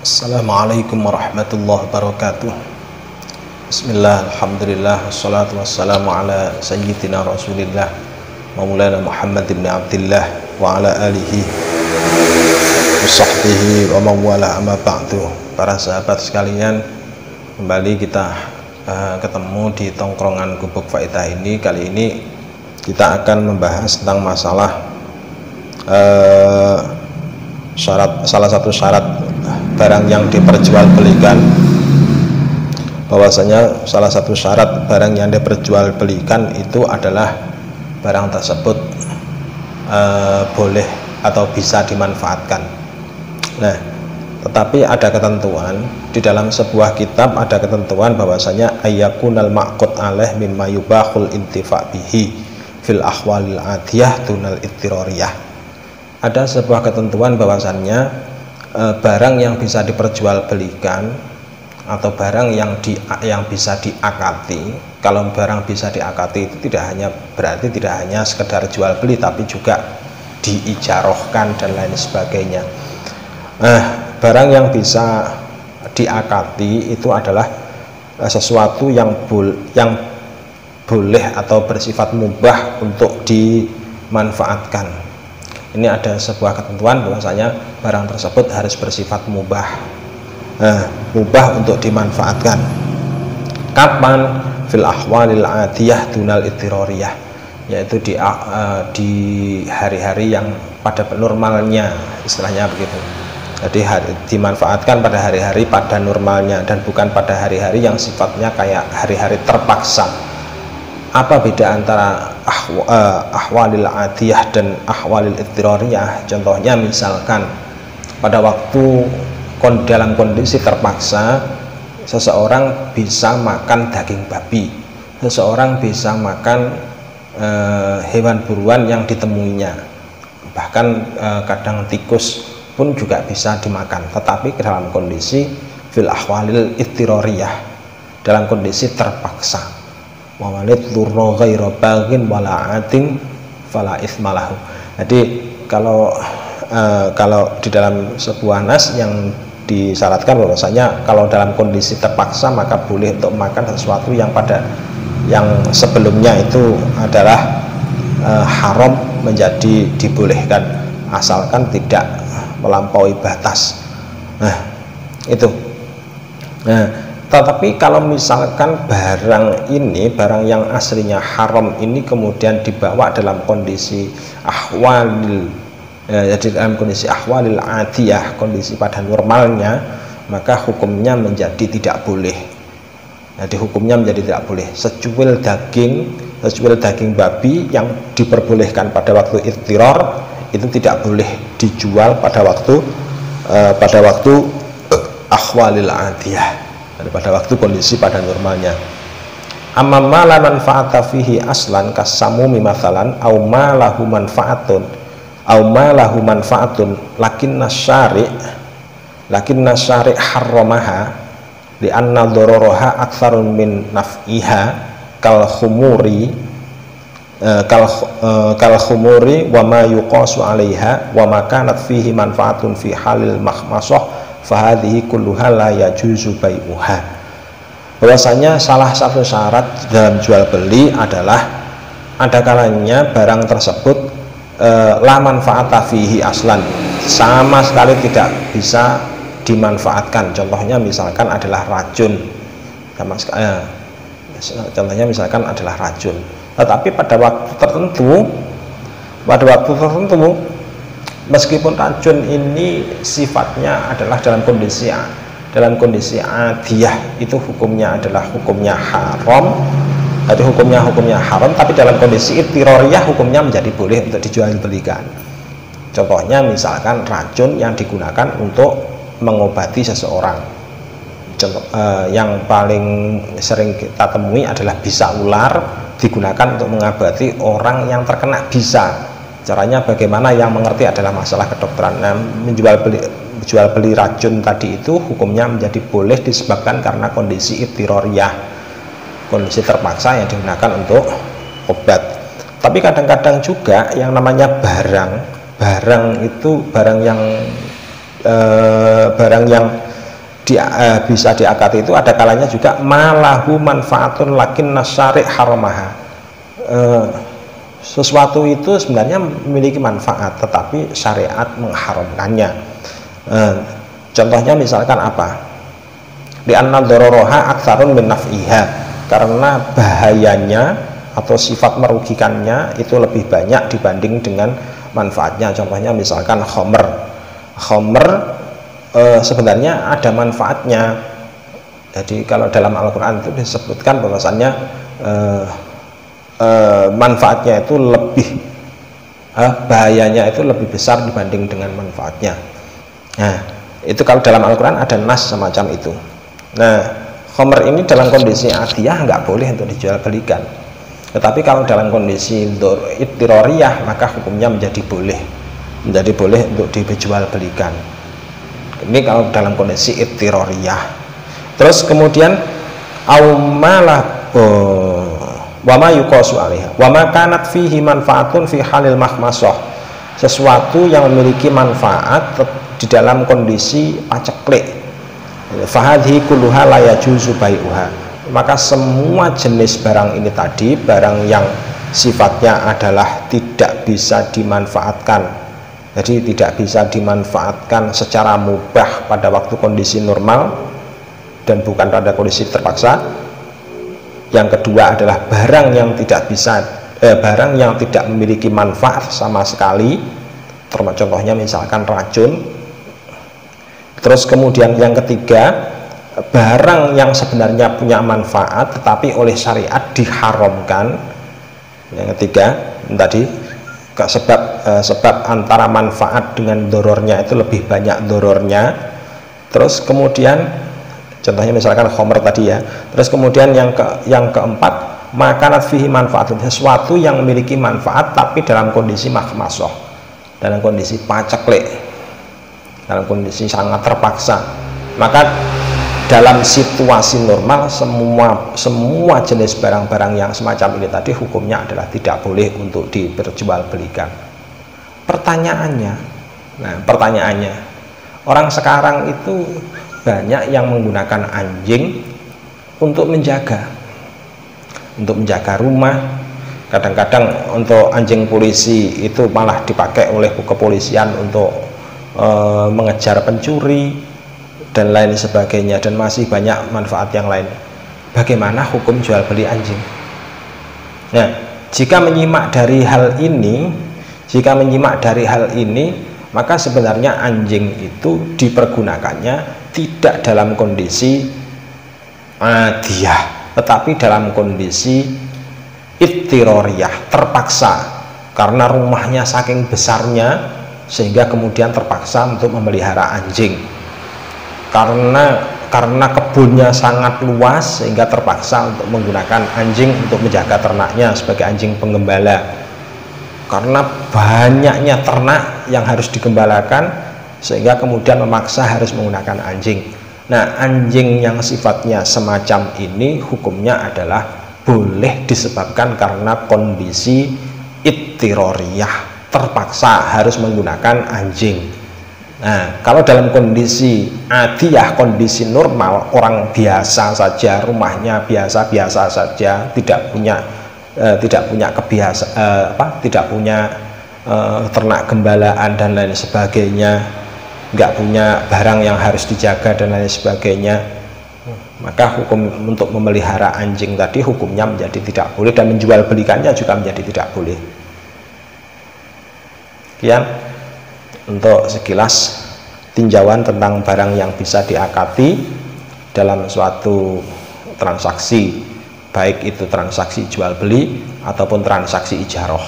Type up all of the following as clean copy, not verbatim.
Assalamualaikum warahmatullahi wabarakatuh. Bismillah, alhamdulillah, wassalatu wassalamu ala sayyidina rasulillah maulana Muhammad ibn Abdillah wa ala alihi wa sahbihi wa mawala amma ba'du. Para sahabat sekalian, kembali kita ketemu di tongkrongan Gubuk Faedah ini. Kali ini kita akan membahas tentang masalah salah satu syarat barang yang diperjualbelikan, bahwasanya salah satu syarat barang yang diperjualbelikan itu adalah barang tersebut boleh atau bisa dimanfaatkan. Nah, tetapi ada ketentuan di dalam sebuah kitab, ada ketentuan bahwasanya ayyakunal ma'qud alaih mimma yubahul intifa' bihi fil ahwalil adiyah dunal ittiroriyah. Ada sebuah ketentuan bahwasannya barang yang bisa diperjualbelikan atau barang yang bisa diakati. Kalau barang bisa diakati itu berarti tidak hanya sekedar jual beli, tapi juga diijarohkan dan lain sebagainya. Barang yang bisa diakati itu adalah sesuatu yang boleh atau bersifat mubah untuk dimanfaatkan. Ini ada sebuah ketentuan bahwasanya barang tersebut harus bersifat mubah, mubah untuk dimanfaatkan. Kapan? Fil ahwalil adiyah dunal ittiroriyah, yaitu di hari-hari yang pada normalnya, istilahnya begitu. Jadi dimanfaatkan pada hari-hari pada normalnya dan bukan pada hari-hari yang sifatnya kayak hari-hari terpaksa. Apa beda antara ahwalil adiyah dan ahwalil ittiroriyah? Contohnya misalkan pada waktu dalam kondisi terpaksa, seseorang bisa makan daging babi, seseorang bisa makan hewan buruan yang ditemuinya, bahkan kadang tikus pun juga bisa dimakan, tetapi dalam kondisi fil ahwalil ittiroriyah, dalam kondisi terpaksa. Wa manit lurra ghaira baghin wala atin fala itsmalahu. Jadi kalau di dalam sebuah nas yang disyaratkan bahwasanya kalau dalam kondisi terpaksa maka boleh untuk makan sesuatu yang sebelumnya itu adalah haram menjadi dibolehkan, asalkan tidak melampaui batas. Nah, itu. Tetapi kalau misalkan barang yang aslinya haram ini kemudian dibawa dalam kondisi ahwalil, jadi dalam kondisi ahwalil adiyah, kondisi pada normalnya, maka hukumnya menjadi tidak boleh. Jadi hukumnya menjadi tidak boleh. Secuil daging babi yang diperbolehkan pada waktu ittiror itu tidak boleh dijual pada waktu ahwalil adiyah, pada waktu kondisi pada normalnya. Amma ma la manfaata fihi aslan kasamumi mathalan au ma lahu manfaatun lakinna syari' harramaha li anna dararaha aktsarun min naf'iha kal khumuri wa ma yuqasu 'alaiha wa ma kanat fihi manfaatun fi halil makhmasah fahadhihi kulluha la yajuzu bai'uha. Bahwasanya salah satu syarat dalam jual beli adalah ada kalanya barang tersebut la manfaata fihi aslan, sama sekali tidak bisa dimanfaatkan. Contohnya misalkan adalah racun, tetapi pada waktu tertentu meskipun racun ini sifatnya adalah dalam kondisi adiyah, itu hukumnya haram. Jadi hukumnya haram, tapi dalam kondisi ittiroriyah hukumnya menjadi boleh untuk dijual belikan. Contohnya misalkan racun yang digunakan untuk mengobati seseorang. Yang paling sering kita temui adalah bisa ular, digunakan untuk mengobati orang yang terkena bisa. Caranya bagaimana, yang mengerti adalah masalah kedokteran. Nah, jual beli racun tadi itu hukumnya menjadi boleh disebabkan karena kondisi ittiroriyah, kondisi terpaksa yang digunakan untuk obat. Tapi kadang-kadang juga yang namanya barang itu barang yang bisa diakati itu ada kalanya juga malahu manfaatun lakin nasyari' haramaha. Sesuatu itu sebenarnya memiliki manfaat tetapi syariat mengharamkannya. Contohnya misalkan apa? Di anna dororoha aktsarun min naf'iha, karena bahayanya atau sifat merugikannya itu lebih banyak dibanding dengan manfaatnya. Contohnya misalkan khomer sebenarnya ada manfaatnya. Jadi kalau dalam Al-Quran itu disebutkan bahwasannya manfaatnya itu lebih bahayanya itu lebih besar dibanding dengan manfaatnya. Nah, itu kalau dalam Al-Quran ada nas semacam itu. Nah, khomer ini dalam kondisi adiyah nggak boleh untuk dijual belikan, tetapi kalau dalam kondisi ittiroriyah maka hukumnya menjadi boleh untuk dijual belikan. Ini kalau dalam kondisi ittiroriyah. Terus kemudian aumalah wama yuqasu alaiha wama kanat fihi manfaatun fi halil mahmasah, sesuatu yang memiliki manfaat di dalam kondisi paceklik, fahadhi kulluha la yajuzu bai'uha, maka semua jenis barang ini tadi, barang yang sifatnya adalah tidak bisa dimanfaatkan, jadi tidak bisa dimanfaatkan secara mubah pada waktu kondisi normal dan bukan pada kondisi terpaksa. Yang kedua adalah barang yang tidak bisa barang yang tidak memiliki manfaat sama sekali, contohnya misalkan racun. Terus kemudian yang ketiga, barang yang sebenarnya punya manfaat tetapi oleh syariat diharamkan. Yang ketiga tadi sebab antara manfaat dengan dorornya itu lebih banyak dorornya. Terus kemudian contohnya misalkan khomer tadi ya. Terus kemudian yang keempat, makanat fihi manfaatun, sesuatu yang memiliki manfaat tapi dalam kondisi mahmasoh, dalam kondisi paceklik, dalam kondisi sangat terpaksa. Maka dalam situasi normal semua jenis barang-barang yang semacam ini tadi hukumnya adalah tidak boleh untuk diperjualbelikan. Pertanyaannya, orang sekarang itu banyak yang menggunakan anjing untuk menjaga rumah. Kadang-kadang untuk anjing polisi itu malah dipakai oleh kepolisian untuk mengejar pencuri dan lain sebagainya, dan masih banyak manfaat yang lain. Bagaimana hukum jual beli anjing? Nah, jika menyimak dari hal ini, maka sebenarnya anjing itu dipergunakannya tidak dalam kondisi adiyah, tetapi dalam kondisi ittiroriyah, terpaksa, karena rumahnya saking besarnya sehingga kemudian terpaksa untuk memelihara anjing. Karena kebunnya sangat luas sehingga terpaksa untuk menggunakan anjing untuk menjaga ternaknya sebagai anjing penggembala. Karena banyaknya ternak yang harus digembalakan sehingga kemudian memaksa harus menggunakan anjing. Nah, anjing yang sifatnya semacam ini hukumnya adalah boleh disebabkan karena kondisi ittiroriyah, terpaksa harus menggunakan anjing. Nah, kalau dalam kondisi adiyah, kondisi normal, orang biasa saja, rumahnya biasa-biasa saja, tidak punya ternak gembalaan dan lain sebagainya, nggak punya barang yang harus dijaga dan lain sebagainya, maka hukum untuk memelihara anjing tadi hukumnya menjadi tidak boleh, dan menjual belikannya juga menjadi tidak boleh. Sekian untuk sekilas tinjauan tentang barang yang bisa diakati dalam suatu transaksi, baik itu transaksi jual beli ataupun transaksi ijarah.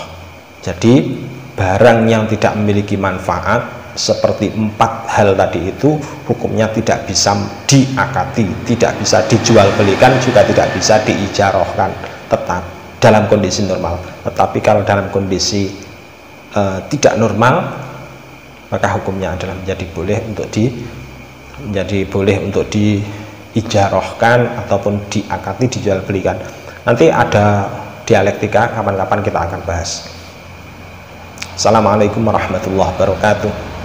Jadi barang yang tidak memiliki manfaat seperti 4 hal tadi itu hukumnya tidak bisa diakati, tidak bisa dijual belikan, juga tidak bisa diijarahkan, tetap dalam kondisi normal. Tetapi kalau dalam kondisi tidak normal, maka hukumnya adalah menjadi boleh untuk diijarahkan ataupun diakati, dijual belikan. Nanti ada dialektika, kapan-kapan kita akan bahas. Assalamualaikum warahmatullahi wabarakatuh.